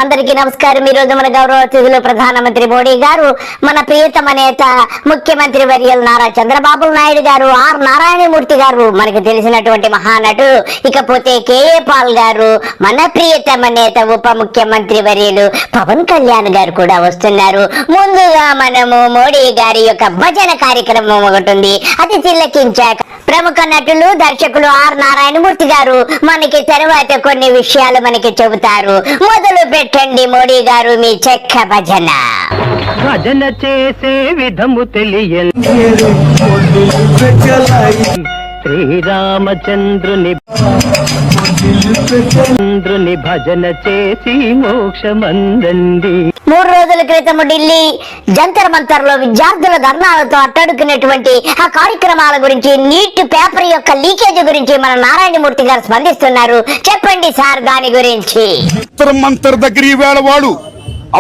అందరికీ నమస్కారం। ఈ రోజు మన గౌరవ అతిథులు ప్రధానమంత్రి మోడీ గారు, మన ప్రియతమ నేత ముఖ్యమంత్రి వర్యులు నారా చంద్రబాబు నాయుడు గారు, ఆర్ నారాయణమూర్తి గారు, మనకు తెలిసినటువంటి మహానటుడు, ఇకపోతే కేఏ పాల్ గారు, మన ప్రియతమ నేత ఉప ముఖ్యమంత్రి వర్యులు పవన్ కళ్యాణ్ గారు కూడా వస్తున్నారు। ముందుగా మనము మోడీ గారి యొక్క భజన కార్యక్రమం ఒకటి ఉంది, అది తిలకించాక ప్రముఖ నటులు దర్శకులు ఆర్ నారాయణమూర్తి గారు మనకి తర్వాత కొన్ని విషయాలు మనకి చెబుతారు। మొదలు పెట్టండి మోడీ గారు మీ చెక్క భజన। భజన చేసే విధము తెలియని శ్రీరామచంద్రుని భజన చేసి మోక్షమందండి। 3 రోజుల క్రితం ఢిల్లీ జంతర్ మంతర్ లో విద్యార్థుల ధర్నాలతో అట్టడుకున్నటువంటి ఆ కార్యక్రమాల గురించి, నీట్ పేపర్ యొక్క లీకేజ్ గురించి మన నారాయణమూర్తి గారు స్పందిస్తున్నారు। చెప్పండి సార్ దాని గురించి। జంతర్ మంతర్ దగ్గర ఈవేళ వాడు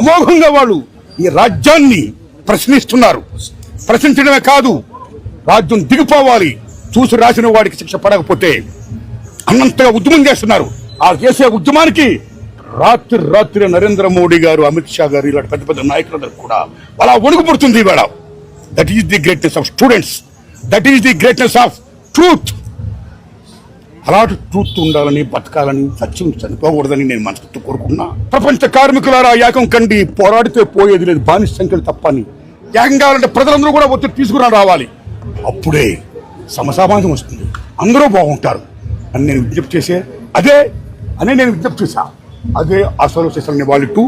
అమోఘంగా వాడు ఈ రాజ్యాన్ని ప్రశ్నిస్తున్నారు। ప్రశ్నించడమే కాదు, రాజ్యం దిగిపోవాలి, చూసి రాసిన వాడికి శిక్ష పడకపోతే అన్నంతగా ఉద్యమం చేస్తున్నారు। ఆ చేసే ఉద్యమానికి రాత్రి నరేంద్ర మోడీ గారు, అమిత్ షా గారు, ఇలాంటి పెద్ద పెద్ద నాయకులందరూ కూడా అలా వణుకు పుడుతుంది ఈవేళ। That is the greatness of students, that is the greatness of truth. అలాంటి ట్రూత్ ఉండాలని, బతకాలని, సత్యం చనిపోకూడదని నేను మనసుతో కోరుకున్నా। ప్రపంచ కార్మికులారా ఏకం కండి, పోరాడితే పోయేది లేదు, బానిస సంఖ్యలు తప్పని ఏకం కావాలంటే ప్రజలందరూ కూడా ఒత్తిడి తీసుకుని రావాలి, అప్పుడే సమసమాజం వస్తుంది, అందరూ బాగుంటారు అని నేను విజ్ఞప్తి చేసే నేను విజ్ఞప్తి చేశా। అదే అసలు చేసిన వాళ్ళు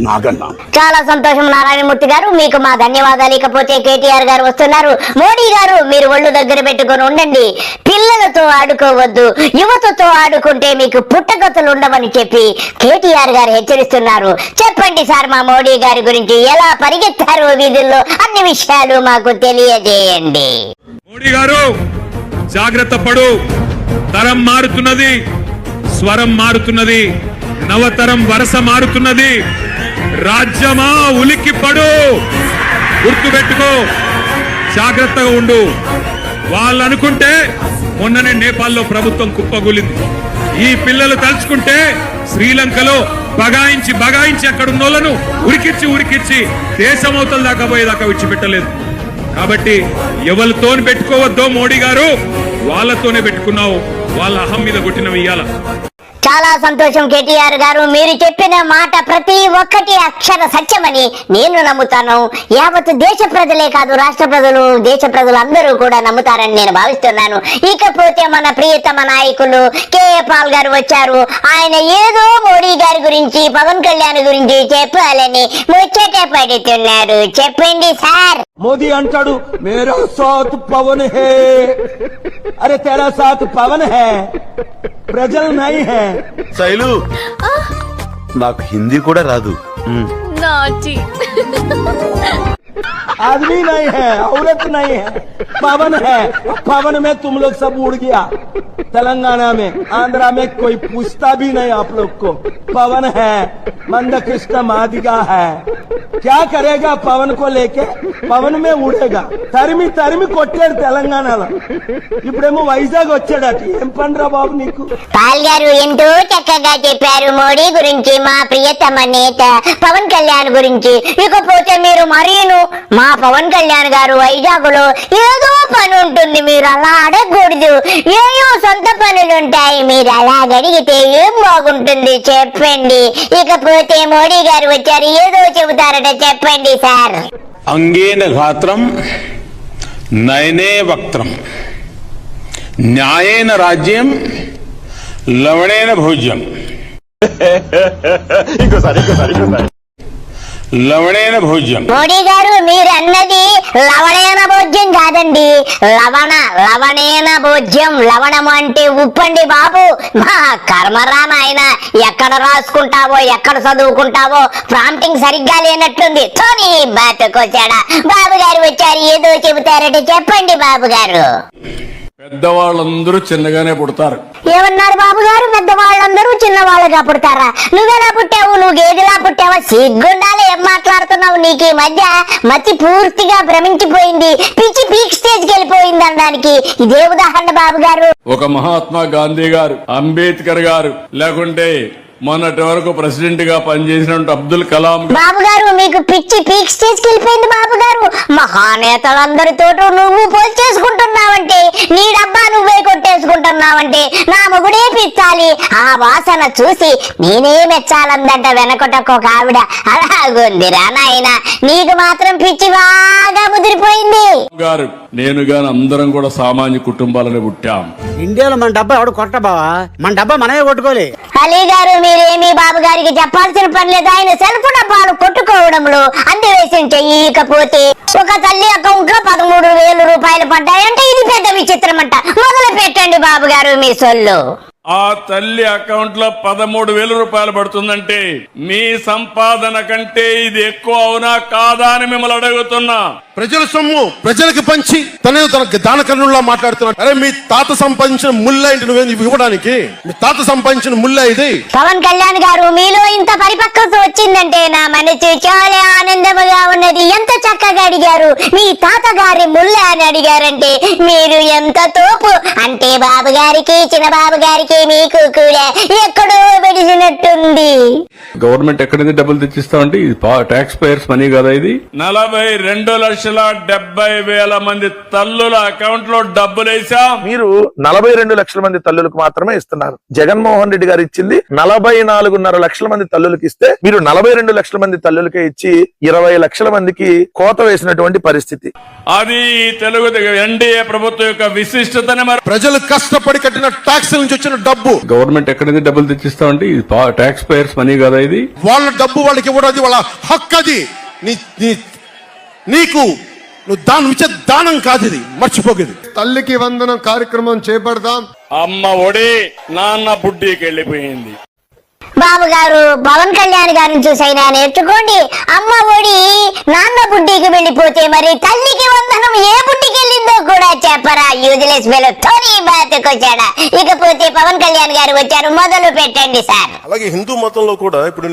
నాగన్న। చాలా సంతోషం నారాయణమూర్తి గారు, మీకు మా ధన్యవాదాలు। ఇకపోతే కేటీఆర్ గారు వస్తున్నారు। మోడీ గారు మీరు ఒళ్ళు దగ్గర పెట్టుకొని ఉండండి, పిల్లలతో ఆడుకోవద్దు, యువతతో ఆడుకుంటే మీకు పుట్టగతులు ఉండవని చెప్పి కేటీఆర్ గారు హెచ్చరిస్తున్నారు। చెప్పండి సార్ మా మోడీ గారి గురించి, ఎలా పరిగెత్తారు వీధుల్లో, అన్ని విషయాలు మాకు తెలియజేయండి। మోడీ గారు జాగ్రత్త పడు, తరం మారుతున్నది, స్వరం మారుతున్నది, నవతరం వరస మారుతున్నది, రాజ్యమా ఉలిక్కి పడు, గుర్తుపెట్టుకో, జాగ్రత్తగా ఉండు। వాళ్ళు అనుకుంటే మొన్ననే నేపాల్లో ప్రభుత్వం కుప్పగూలింది, ఈ పిల్లలు తలుచుకుంటే శ్రీలంకలో బగాయించి అక్కడున్నోళ్లను ఉరికిచ్చి దేశమవతల దాకా పోయేదాకా విడిచిపెట్టలేదు। కాబట్టి ఎవరితోని పెట్టుకోవద్దో మోడీ గారు, వాళ్ళతోనే పెట్టుకున్నావు, వాళ్ళ అహం మీద కొట్టినవి ఇయ్యాల। చాలా సంతోషం కేటీఆర్ గారు, మీరు చెప్పిన మాట ప్రతి ఒక్కటి అక్షర సత్యమని నేను నమ్ముతాను। యావత్ దేశ ప్రజలే కాదు, రాష్ట్ర ప్రజలు, దేశ ప్రజలు అందరూ కూడా నమ్ముతారని నేను భావిస్తున్నాను। ఇకపోతే మన ప్రియతమ నాయకులు కేఏ పాల్ గారు వచ్చారు। ఆయన ఏదో మోడీ గారి గురించి, పవన్ కళ్యాణ్ గురించి చెప్పాలని ముచ్చట పడుతున్నారు। చెప్పండి సార్। మోదీ అంటాడు మేరా సాత్ పవన్ హే, అరే తేరా సాత్ పవన్ హే, ప్రజలు నై హే। శైలు, నాకు హిందీ కూడా రాదు। आदमी नहीं है, औरत नहीं है, पवन है। पवन में तुम लोग सब उड़ गया। तेलंगाना में, आंध्रा में कोई पूछता भी नहीं आप लोग को। पवन है, मंदकृष्ण मादिगा है, क्या करेगा पवन को लेके? पवन में उड़ेगा। తరిమి కొట్టాడు తెలంగాణలో, ఇప్పుడేమో వైజాగ్ వచ్చాడట। ఏం పండ్రా బాబు నీకు? పాల్ గారు ఎంతో చక్కగా చెప్పారు మోడీ గురించి, మా ప్రియతమ నేత పవన్ కళ్యాణ్ గురించి। ఇకపోతే మీరు మరీను మా పవన్ కళ్యాణ్ గారు వైజాగ్ లో ఏదో పని ఉంటుంది, మీరు అలా అడగకూడదు, ఏయో సొంత పనులుంటాయి, మీరు అలా అడిగితే ఏం బాగుంటుంది చెప్పండి। ఇకపోతే మోడీ గారు వచ్చారు, ఏదో చెబుతారట, చెప్పండి సార్। అంగేన ఘాత్రం నయనే వక్త్రం న్యాయేన రాజ్యం లవణేన భోజ్యం లవణేన భోజ్యం। మోడీ గారు మీరు అన్నది లవణేన భోజ్యం కాదండి, లవణేన భోజ్యం। లవణము అంటే ఉప్పండి బాబు, మా కర్మరామ ఆయన ఎక్కడ రాసుకుంటావో, ఎక్కడ చదువుకుంటావో, ప్రాంప్టింగ్ సరిగ్గా లేనట్టుంది, తోని బాతుకొచ్చాడా। బాబు గారు వచ్చారు, ఏదో చెబుతారట, చెప్పండి బాబు గారు। పెద్దవాళ్ళందరూ చిన్నగానే పుడతారు। ఏమన్నారు బాబు గారు? పెద్దవాళ్ళందరూ చిన్నవాళ్ళుగా పుడతారా? నువ్వెలా పుట్టావు? నువ్వు గేదెలా పుట్టావా? సిగ్గుండాలి, ఏం మాట్లాడుతున్నావు? నీకు ఈ మధ్య మతి పూర్తిగా భ్రమించిపోయింది, పిచ్చి పీక్ స్టేజ్ కి వెళ్ళిపోయింది అనడానికి ఇదే ఉదాహరణ బాబు గారు। ఒక మహాత్మా గాంధీ గారు, అంబేద్కర్ గారు, లేకుంటే మొన్నటి వరకు ప్రెసిడెంట్ గా పనిచేసిన అబ్దుల్ కలాం బాబు గారు మీకు పిచ్చి పీక్ స్టేజ్కి వెళ్ళిపోయింది బాబు గారు. మహానేతలందరితో నువ్వు పోల్ చేసుకుంటున్నావంటే, నీ డబ్బా నువ్వే కొట్టేసుకుంటున్నావంటే, నా మొగుడే పిచ్చాలి, ఆ వాసన చూసి నేనే మెచ్చాలందంట వెనకొటకు ఒక ఆవిడ. అలాగుందిరా నాయన, నీకు మాత్రం పిచ్చి బాగా ముదిరిపోయింది. గారు నేను గాని అందరం కూడా సామాన్య కుటుంబాలను పుట్టాం. ఇండియాలో మన డబ్బా ఎవడు కొట్ట బావా, మన డబ్బా మనమే కొట్టుకోలే. అలీ గారు మీరేమీ బాబు గారికి చెప్పాల్సిన పని లేదు. ఆయన సెల్ఫ్ డబ్బాలు కొట్టుకోవడంలో అందివేసిన చెయ్యకపోతే ఒక తల్లి అకౌంట్ లో 13,000 రూపాయలు పడ్డాయంటే ఇది పెద్ద విచిత్రం అంట. మొదలు పెట్టండి బాబు గారు మీ సొల్లు. ఆ తల్లి అకౌంట్ లో 13,000 రూపాయలు పడుతుందంటే మీ సంపాదన కంటే ఇది ఎక్కువ అవునా కాదా అని మిమ్మల్ని అడుగుతున్నా. ప్రజల సొమ్ము ప్రజలకు పంచి తన దానకర్ణుల్లా మాట్లాడుతున్నాడు. అరే మీ తాత సంపాదించిన ముల్ల ఇంటి నువ్వేంది ఇవ్వడానికి? మీ తాత సంపాదించిన ముల్ల ఇది. పవన్ కళ్యాణ్ గారు మీలో ఇంత పరిపక్వత వచ్చిందంటే నా మనసు చాలా ఆనందముగా ఉన్నది. ఎంత చక్కగా అడిగారు, మీ తాతగారి ముల్ల అని అడిగారంటే మీరు ఎంత తోపు. అంటే బాబు గారికి, చిన్న బాబు గారికి, మీకు కూడా ఎక్కడో పెడిసినట్టుంది. గవర్నమెంట్ ఎక్కడి నుంచి డబ్బులు తెచ్చిస్తామంటే ఇది ట్యాక్స్ పేయర్స్ మనీ కదా. ఇది 42,70,000 మంది తల్లుల అకౌంట్ లో డబ్బులు వేసా. మీరు 42 లక్షల మంది తల్లులకు మాత్రమే ఇస్తున్నారు. జగన్మోహన్ రెడ్డి గారు ఇచ్చింది 44.5 లక్షల మంది తల్లులకు ఇస్తే మీరు 42 లక్షల మంది తల్లులకే ఇచ్చి 20 లక్షల మందికి కోత వేసినటువంటి పరిస్థితి. అది తెలుగు ఎన్డీఏ ప్రభుత్వం యొక్క విశిష్టతనే. మరి ప్రజలు కష్టపడి కట్టిన ట్యాక్స్ నుంచి వచ్చిన డబ్బు గవర్నమెంట్ ఎక్కడి నుంచి డబ్బులు తెచ్చిస్తామంటే ఇది ట్యాక్స్ పేయర్స్ మనీ కదా. ఇది వాళ్ళ డబ్బు వాళ్ళకి ఇవ్వడం వాళ్ళ హక్కు. అది నీకు నువ్వు దానం ఇచ్చే దానం కాదు, ఇది మర్చిపోకేది. తల్లికి వందనం కార్యక్రమం చేపడదాం. అమ్మ ఒడి నాన్న బుడ్డికి వెళ్ళిపోయింది. బాబు గారు పవన్ కళ్యాణ్ గారిని చూసైనా నేర్చుకోండి. అమ్మ ఒడి నాన్న బుడ్డికి వెళ్ళిపోతే మరి తల్లికి వందనం ఏ బుడ్డికి వెళ్ళిందో కూడా చెప్పరా? యూజ్లెస్ ఫెలో తోని బాతుకొచ్చాడా. ఇకపోతే పవన్ కళ్యాణ్ గారు వచ్చారు, మొదలు పెట్టండి సార్. అలాగే హిందూ మతంలో కూడా ఇప్పుడు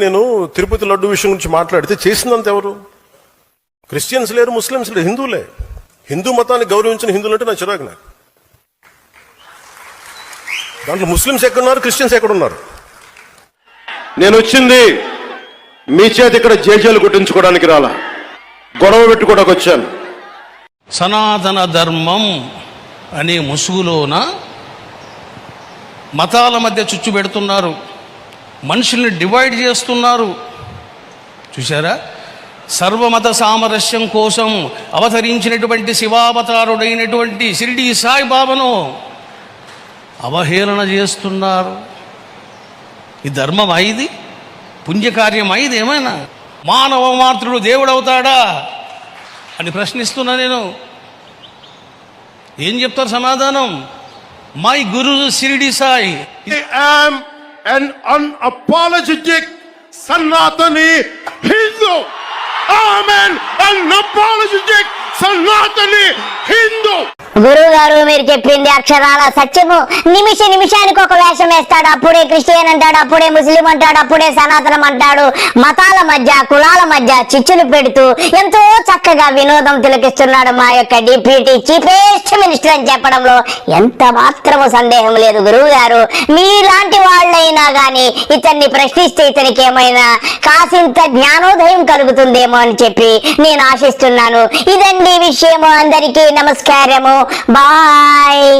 నేను తిరుపతి లడ్డు విషయం గురించి మాట్లాడితే చేసిందంత ఎవరు? క్రిస్టియన్స్ లేరు, ముస్లింస్ లేరు, హిందువులే. హిందూ మతాన్ని గౌరవించిన హిందువులు అంటే నా చిరాకు. నాకు దాంట్లో ముస్లింస్ ఎక్కడున్నారు, క్రిస్టియన్స్ ఎక్కడున్నారు? నేను వచ్చింది మీ చేతి ఇక్కడ జేజేలు కొట్టించుకోవడానికి రాలా, గొడవ పెట్టుకోవడానికి వచ్చాను. సనాతన ధర్మం అనే ముసుగులోన మతాల మధ్య చుచ్చు పెడుతున్నారు, మనుషుల్ని డివైడ్ చేస్తున్నారు. చూసారా? సర్వమత సామరస్యం కోసం అవతరించినటువంటి శివావతారుడైనటువంటి షిరిడి సాయిబాబాను అవహేళన చేస్తున్నారు. ఈ ధర్మం అయింది, పుణ్యకార్యం అయింది. ఏమైనా మానవ మాతృడు దేవుడవుతాడా అని ప్రశ్నిస్తున్నా నేను. ఏం చెప్తారు సమాధానం? My Guru Shirdi Sai. I am an unapologetic Sanatani Hindu. I am an unapologetic Sanatani Hindu. గురువు గారు మీరు చెప్పింది అక్షరాల సత్యము. నిమిషానికి ఒక వేషం వేస్తాడు. అప్పుడే క్రిస్టియన్ అంటాడు, అప్పుడే ముస్లిం అంటాడు, అప్పుడే సనాతనం అంటాడు. మతాల మధ్య కులాల మధ్య చిచ్చులు పెడుతూ ఎంతో చక్కగా వినోదం తిలకిస్తున్నాడు మా యొక్క డిప్యూటీ చీఫెస్ట్ మినిస్టర్ అని చెప్పడంలో ఎంత మాత్రము సందేహం లేదు. గురువు గారు మీలాంటి వాళ్ళైనా గాని ఇతన్ని ప్రశ్నిస్తే ఇతనికి ఏమైనా కాసింత జ్ఞానోదయం కలుగుతుందేమో అని చెప్పి నేను ఆశిస్తున్నాను. ఇదండి విషయము. అందరికీ నమస్కారము. బాయ్.